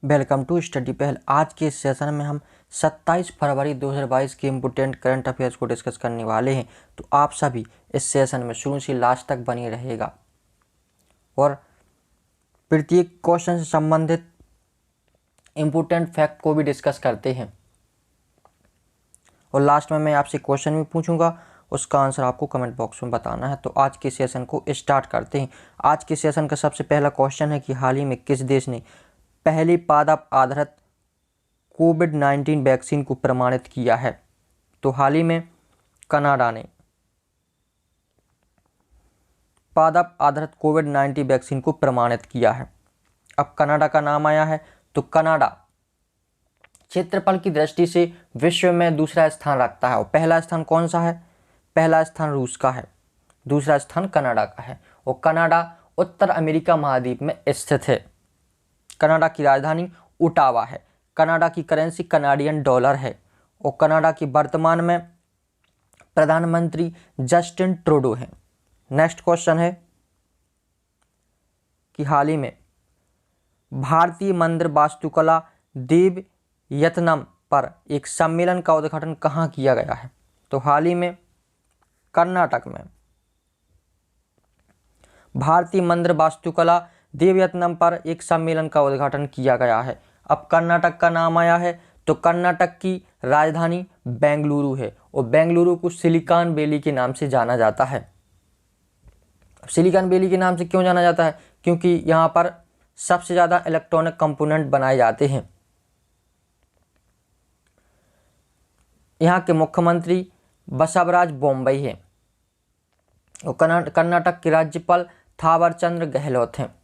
Welcome to study पहल। आज के इस सेशन में हम 27 फरवरी 2022 के इम्पोर्टेंट करंट अफेयर्स को डिस्कस करने वाले हैं। तो आप सभी इस सेशन में शुरू से लास्ट तक बने रहेगा और प्रत्येक क्वेश्चन से संबंधित इम्पोर्टेंट फैक्ट को भी डिस्कस करते हैं और लास्ट में मैं आपसे क्वेश्चन भी पूछूंगा, उसका आंसर आपको कमेंट बॉक्स में बताना है। तो आज के सेशन को स्टार्ट करते हैं। आज के सेशन का सबसे पहला क्वेश्चन है कि हाल ही में किस देश ने पहली पादप आधारित कोविड-19 वैक्सीन को प्रमाणित किया है? तो हाल ही में कनाडा ने पादप आधारित कोविड-19 वैक्सीन को प्रमाणित किया है। अब कनाडा का नाम आया है तो कनाडा क्षेत्रफल की दृष्टि से विश्व में दूसरा स्थान रखता है और पहला स्थान कौन सा है? पहला स्थान रूस का है, दूसरा स्थान कनाडा का है और कनाडा उत्तर अमेरिका महाद्वीप में स्थित है। कनाडा की राजधानी ओटावा है। कनाडा की करेंसी कनाडियन डॉलर है और कनाडा की वर्तमान में प्रधानमंत्री जस्टिन ट्रूडो हैं। नेक्स्ट क्वेश्चन है कि हाल ही में भारतीय मंदिर वास्तुकला देवयतनम पर एक सम्मेलन का उद्घाटन कहाँ किया गया है? तो हाल ही में कर्नाटक में भारतीय मंदिर वास्तुकला देवयतनम पर एक सम्मेलन का उद्घाटन किया गया है। अब कर्नाटक का नाम आया है तो कर्नाटक की राजधानी बेंगलुरु है और बेंगलुरु को सिलिकॉन वैली के नाम से जाना जाता है। सिलिकॉन वैली के नाम से क्यों जाना जाता है? क्योंकि यहाँ पर सबसे ज़्यादा इलेक्ट्रॉनिक कंपोनेंट बनाए जाते हैं। यहाँ के मुख्यमंत्री बसवराज बोम्मई हैं और कर्नाटक के राज्यपाल थावरचंद्र गहलोत हैं।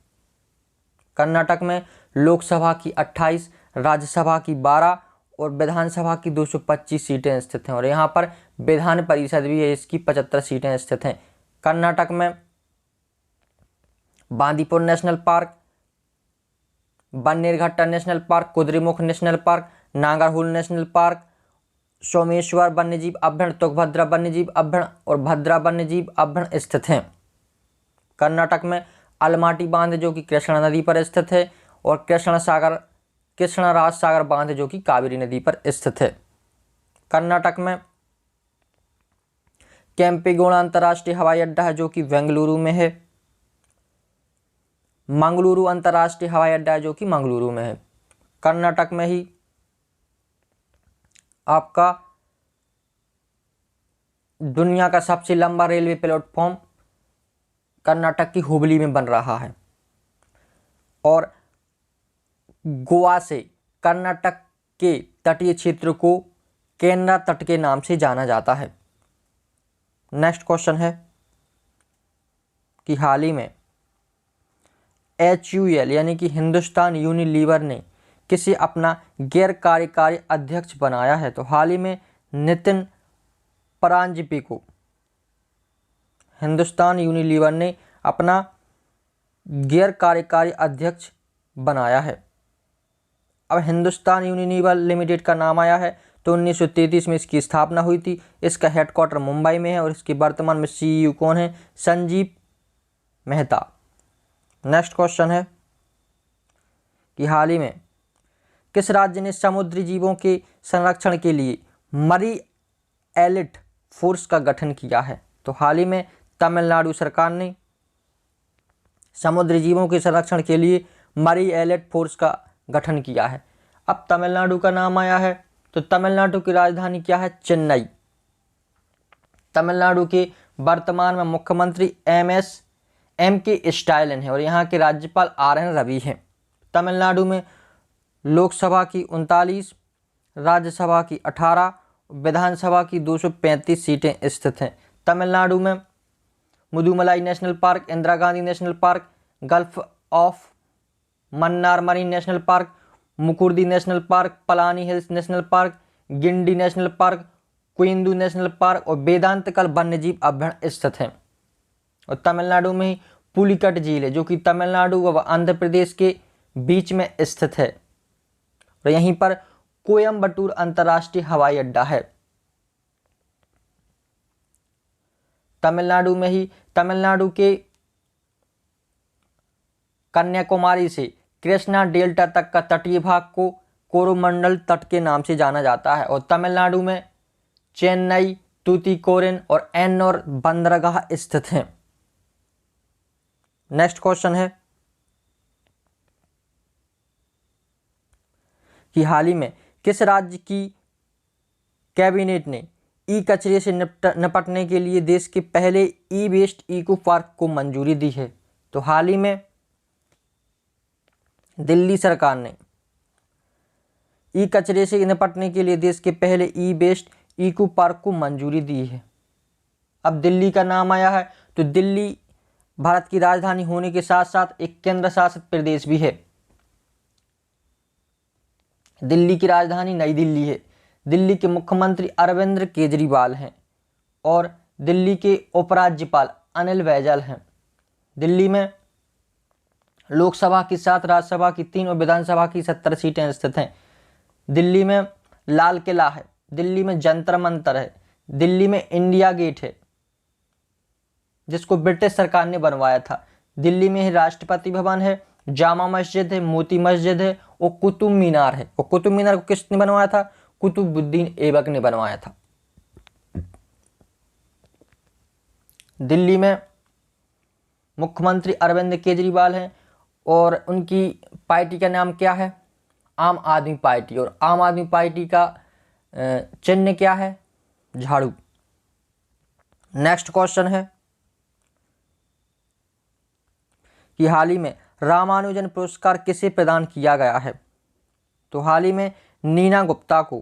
कर्नाटक में लोकसभा की 28, राज्यसभा की 12 और विधानसभा की 225 सीटें स्थित हैं और यहाँ पर विधान परिषद भी है, इसकी 75 सीटें स्थित हैं। कर्नाटक में Bandipur national park, Bannerghatta national park, Kudremukh national park, Nagarhole national park, Someshwar वन्यजीव अभयारण्य, तुंगभद्रा वन्यजीव अभयारण्य और भद्रा वन्यजीव अभयारण्य स्थित हैं। कर्नाटक में अलमाटी बांध जो कि कृष्णा नदी पर स्थित है और कृष्णराज सागर बांध जो कि कावेरी नदी पर स्थित है। कर्नाटक में केम्पेगौड़ा अंतर्राष्ट्रीय हवाई अड्डा है जो कि बेंगलुरु में है। मंगलुरु अंतर्राष्ट्रीय हवाई अड्डा है जो कि मंगलुरु में है। कर्नाटक में ही आपका दुनिया का सबसे लंबा रेलवे प्लेटफॉर्म कर्नाटक की हुबली में बन रहा है और गोवा से कर्नाटक के तटीय क्षेत्र को केनरा तट के नाम से जाना जाता है। नेक्स्ट क्वेश्चन है कि हाल ही में HUL यानी कि हिंदुस्तान यूनिलीवर ने किसे अपना गैर कार्यकारी अध्यक्ष बनाया है? तो हाल ही में नितिन परांजपे को हिंदुस्तान यूनिलीवर ने अपना गैर कार्यकारी अध्यक्ष बनाया है। अब हिंदुस्तान यूनिलीवर लिमिटेड का नाम आया है तो 1933 में इसकी स्थापना हुई थी। इसका हेडक्वार्टर मुंबई में है और इसके वर्तमान में CEO कौन है? संजीव मेहता। नेक्स्ट क्वेश्चन है कि हाल ही में किस राज्य ने समुद्री जीवों के संरक्षण के लिए मरी एलिट फोर्स का गठन किया है? तो हाल ही में तमिलनाडु सरकार ने समुद्री जीवों के संरक्षण के लिए मरी एलिट फोर्स का गठन किया है। अब तमिलनाडु का नाम आया है तो तमिलनाडु की राजधानी क्या है? चेन्नई। तमिलनाडु के वर्तमान में मुख्यमंत्री MK स्टालिन है और यहाँ के राज्यपाल RN रवि हैं। तमिलनाडु में लोकसभा की 39, राज्यसभा की 18, विधानसभा की 235 सीटें स्थित हैं। तमिलनाडु में Mudumalai national park, Indira Gandhi national park, gulf of Mannar marine national park, Mukurthi national park, Palani hills national park, Guindy national park, कोयिंदू नेशनल पार्क और वेदांतकल वन्यजीव अभयारण्य स्थित हैं। और तमिलनाडु में ही पुलिकट झील है जो कि तमिलनाडु व आंध्र प्रदेश के बीच में स्थित है और यहीं पर कोयम्बटूर अंतर्राष्ट्रीय हवाई अड्डा है। तमिलनाडु में ही तमिलनाडु के कन्याकुमारी से कृष्णा डेल्टा तक का तटीय भाग को कोरोमंडल तट के नाम से जाना जाता है। और तमिलनाडु में चेन्नई, तूतीकोरिन और एन्नोर बंदरगाह स्थित हैं। नेक्स्ट क्वेश्चन है कि हाल ही में किस राज्य की कैबिनेट ने ई कचरे से निपटने के लिए देश के पहले ई वेस्ट इको पार्क को मंजूरी दी है? तो हाल ही में दिल्ली सरकार ने ई कचरे से निपटने के लिए देश के पहले ई वेस्ट इको पार्क को मंजूरी दी है। अब दिल्ली का नाम आया है तो दिल्ली भारत की राजधानी होने के साथ साथ एक केंद्र शासित प्रदेश भी है। दिल्ली की राजधानी नई दिल्ली है। दिल्ली के मुख्यमंत्री अरविंद केजरीवाल हैं और दिल्ली के उपराज्यपाल अनिल बैजल हैं। दिल्ली में लोकसभा की 7, राज्यसभा की 3 और विधानसभा की 70 सीटें स्थित हैं। दिल्ली में लाल किला है, दिल्ली में जंतर मंतर है, दिल्ली में इंडिया गेट है जिसको ब्रिटिश सरकार ने बनवाया था। दिल्ली में ही राष्ट्रपति भवन है, जामा मस्जिद है, मोती मस्जिद है और कुतुब मीनार है। और कुतुब मीनार को किसने बनवाया था? कुतुबुद्दीन ऐबक ने बनवाया था। दिल्ली में मुख्यमंत्री अरविंद केजरीवाल हैं और उनकी पार्टी का नाम क्या है? आम आदमी पार्टी। और आम आदमी पार्टी का चिन्ह क्या है? झाड़ू। नेक्स्ट क्वेश्चन है कि हाल ही में रामानुजन पुरस्कार किसे प्रदान किया गया है? तो हाल ही में नीना गुप्ता को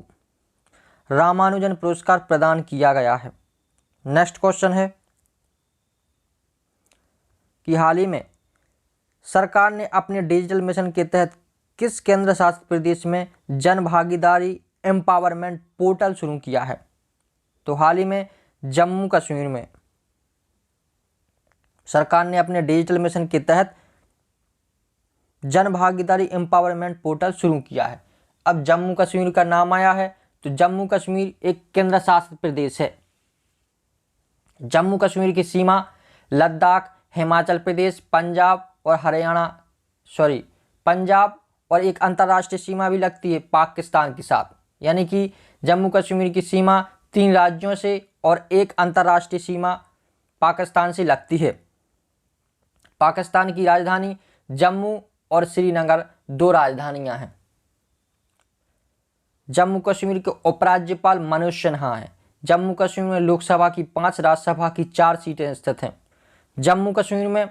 रामानुजन पुरस्कार प्रदान किया गया है। नेक्स्ट क्वेश्चन है कि हाल ही में सरकार ने अपने डिजिटल मिशन के तहत किस केंद्र शासित प्रदेश में जन भागीदारी एम्पावरमेंट पोर्टल शुरू किया है? तो हाल ही में जम्मू कश्मीर में सरकार ने अपने डिजिटल मिशन के तहत जन भागीदारी एम्पावरमेंट पोर्टल शुरू किया है। अब जम्मू कश्मीर का नाम आया है तो जम्मू कश्मीर एक केंद्र शासित प्रदेश है। जम्मू कश्मीर की सीमा लद्दाख, हिमाचल प्रदेश, पंजाब और एक अंतर्राष्ट्रीय सीमा भी लगती है पाकिस्तान के साथ। यानी कि जम्मू कश्मीर की सीमा 3 राज्यों से और एक अंतर्राष्ट्रीय सीमा पाकिस्तान से लगती है। पाकिस्तान की राजधानी जम्मू और श्रीनगर 2 राजधानियां हैं। जम्मू कश्मीर के उपराज्यपाल मनोज सिन्हा हैं। जम्मू कश्मीर में लोकसभा की 5, राज्यसभा की 4 सीटें स्थित हैं। जम्मू कश्मीर में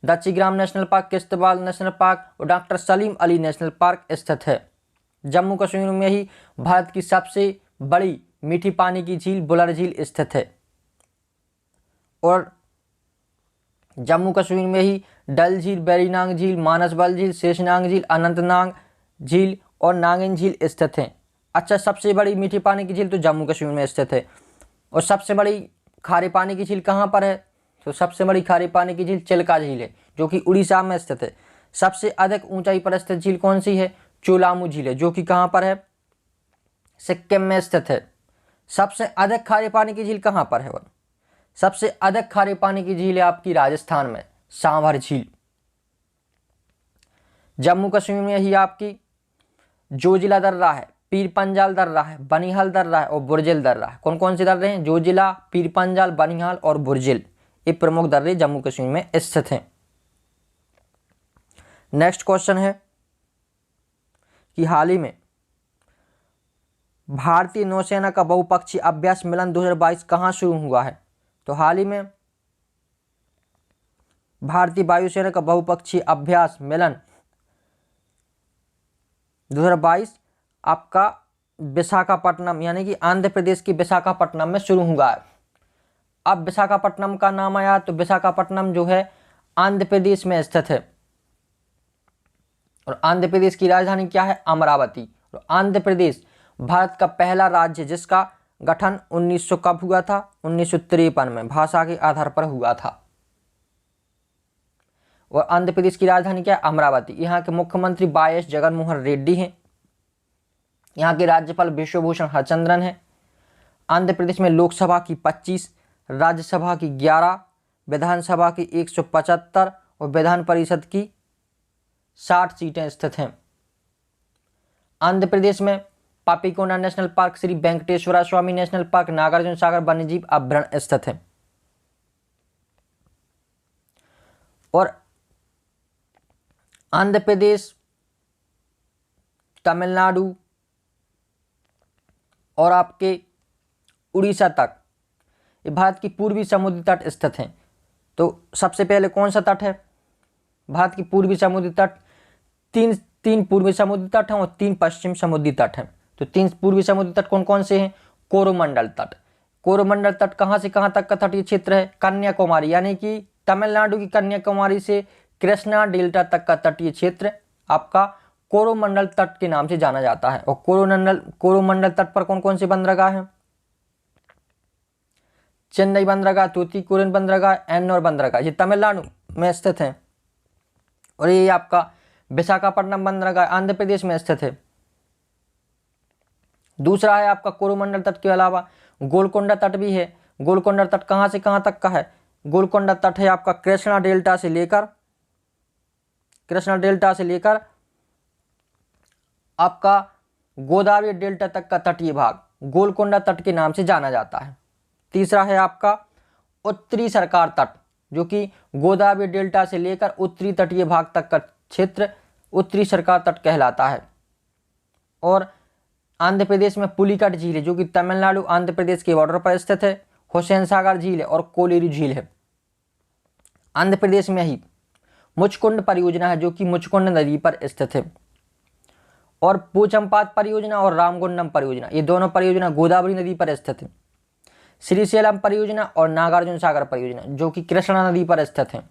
Dachigam national park, Kishtwar national park और doctor Salim Ali national park स्थित है। जम्मू कश्मीर में ही भारत की सबसे बड़ी मीठी पानी की झील बुलर झील स्थित है। और जम्मू कश्मीर में ही डल झील, बेरीनांग झील, मानसबल झील, शेषनाग झील, अनंतनाग झील और नागिन झील स्थित हैं। अच्छा, सबसे बड़ी मीठी पानी की झील तो जम्मू कश्मीर में स्थित है। और सबसे बड़ी खारे पानी की झील कहाँ पर है? तो सबसे बड़ी खारे पानी की झील चिल्का झील है जो कि उड़ीसा में स्थित है। सबसे अधिक ऊंचाई पर स्थित झील कौन सी है? चोलामू झील है जो कि कहाँ पर है? सिक्किम में स्थित है। सबसे अधिक खारे पानी की झील कहाँ पर है? सबसे अधिक खारे पानी की झील है आपकी राजस्थान में, सांभर झील। जम्मू कश्मीर में ही आपकी जोजिला दर्रा है, पीर पंजाल दर्रा है, बनिहाल दर्रा है और बुरजिल दर्रा है। कौन कौन से दर्रे हैं? जोजिला, पीर पंजाल, बनिहाल और बुरजिल। ये प्रमुख दर्रे जम्मू कश्मीर में स्थित हैं। नेक्स्ट क्वेश्चन है कि हाल ही में भारतीय नौसेना का बहुपक्षीय अभ्यास मिलन 2022 कहाँ शुरू हुआ है? तो हाल ही में भारतीय वायुसेना का बहुपक्षीय अभ्यास मिलन 2022 आपका विशाखापट्टनम यानी कि आंध्र प्रदेश की विशाखापट्टनम में शुरू हुआ है। अब विशाखापट्टनम का नाम आया तो विशाखापट्टनम जो है आंध्र प्रदेश में स्थित है और आंध्र प्रदेश की राजधानी क्या है? अमरावती। और आंध्र प्रदेश भारत का पहला राज्य जिसका गठन 1900 कब हुआ था? 1953 में भाषा के आधार पर हुआ था। और आंध्र प्रदेश की राजधानी क्या है? अमरावती। यहाँ के मुख्यमंत्री वाई.एस. जगनमोहन रेड्डी हैं। यहाँ के राज्यपाल विश्वभूषण हरचंद्रन हैं। आंध्र प्रदेश में लोकसभा की 25, राज्यसभा की 11, विधानसभा की 175 और विधान परिषद की 60 सीटें स्थित हैं। आंध्र प्रदेश में पापीकोना नेशनल पार्क, श्री वेंकटेश्वरा स्वामी नेशनल पार्क, नागार्जुन सागर वन्यजीव अभयारण्य स्थित है। और आंध्र प्रदेश, तमिलनाडु और आपके उड़ीसा तक ये भारत की पूर्वी समुद्री तट स्थित हैं। तो सबसे पहले कौन सा तट है? भारत की पूर्वी समुद्री तट, तीन पूर्वी समुद्री तट हैं और 3 पश्चिम समुद्री तट हैं। तो 3 पूर्वी समुद्री तट कौन कौन से हैं? कोरोमंडल तट। कोरोमंडल तट कहाँ से कहाँ तक का तटीय क्षेत्र है? कन्याकुमारी, यानी कि तमिलनाडु की कन्याकुमारी से कृष्णा डेल्टा तक का तटीय क्षेत्र आपका कोरोमंडल तट के नाम से जाना जाता है। और कोरोमंडल तट पर कौन कौन से बंदरगाह हैं? चेन्नई बंदरगाह, तूतीकोरिन बंदरगाह, एन्नोर बंदरगाह, ये तमिलनाडु में स्थित हैं। और ये आपका विशाखापट्टनम बंदरगाह आंध्र प्रदेश में स्थित है। दूसरा है आपका कोरोमंडल तट के अलावा गोलकोंडा तट भी है। गोलकोंडा तट कहाँ से कहाँ तक का है? गोलकोंडा तट है आपका कृष्णा डेल्टा से लेकर आपका गोदावरी डेल्टा तक का तटीय भाग गोलकोंडा तट के नाम से जाना जाता है। तीसरा है आपका उत्तरी सरकार तट, जो कि गोदावरी डेल्टा से लेकर उत्तरी तटीय भाग तक का क्षेत्र उत्तरी सरकार तट कहलाता है। और आंध्र प्रदेश में पुलिकाट झील है, जो कि तमिलनाडु आंध्र प्रदेश के बॉर्डर पर स्थित है। हुसैन सागर झील है और कोलेरू झील है। आंध्र प्रदेश में ही मुचकुंड परियोजना है, जो कि मुचकुंड नदी पर स्थित है। और पोचमपात परियोजना और रामगुंडम परियोजना, ये दोनों परियोजना गोदावरी नदी पर स्थित है। श्रीशैलम परियोजना और नागार्जुन सागर परियोजना, जो कि कृष्णा नदी पर स्थित है।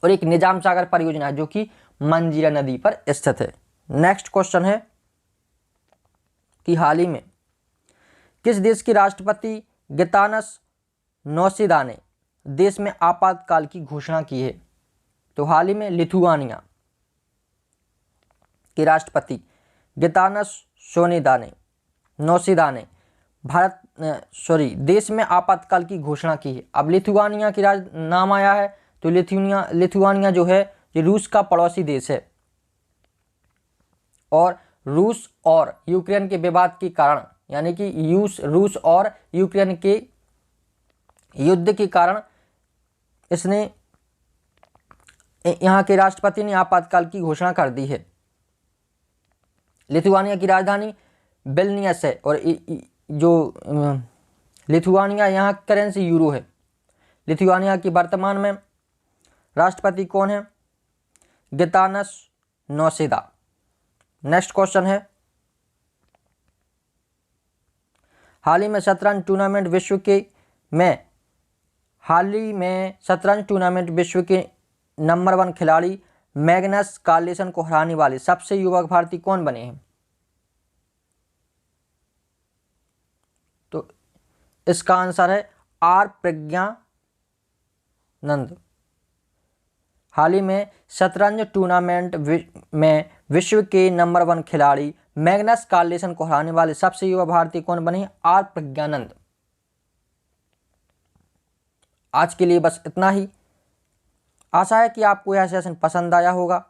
और एक निजाम सागर परियोजना है, जो कि मंजीरा नदी पर स्थित है। नेक्स्ट क्वेश्चन है कि हाल ही में किस देश के राष्ट्रपति गितानस नौसेदा ने देश में आपातकाल की घोषणा की है? तो हाल ही में लिथुआनिया के राष्ट्रपति गितानस नौसेदा ने देश में आपातकाल की घोषणा की है। अब लिथुआनिया की नाम आया है, तो लिथुआनिया जो है ये रूस का पड़ोसी देश है। और रूस और यूक्रेन के विवाद के कारण, यानी कि रूस और यूक्रेन के युद्ध के कारण इसने यहाँ के राष्ट्रपति ने आपातकाल की घोषणा कर दी है। लिथुआनिया की राजधानी विल्नियस है और जो लिथुआनिया यहाँ करेंसी यूरो है। लिथुआनिया की वर्तमान में राष्ट्रपति कौन है? गितानस नौसेदा। नेक्स्ट क्वेश्चन है, हाल ही में शतरंज टूर्नामेंट विश्व के नंबर 1 खिलाड़ी मैग्नस कार्लसन को हराने वाले सबसे युवा भारतीय कौन बने हैं? तो इसका आंसर है आर प्रज्ञानंद। हाल ही में शतरंज टूर्नामेंट में विश्व के नंबर 1 खिलाड़ी मैग्नस कार्लसन को हराने वाले सबसे युवा भारतीय कौन बने हैं? आर प्रज्ञानंद। आज के लिए बस इतना ही। आशा है कि आपको यह सेशन पसंद आया होगा।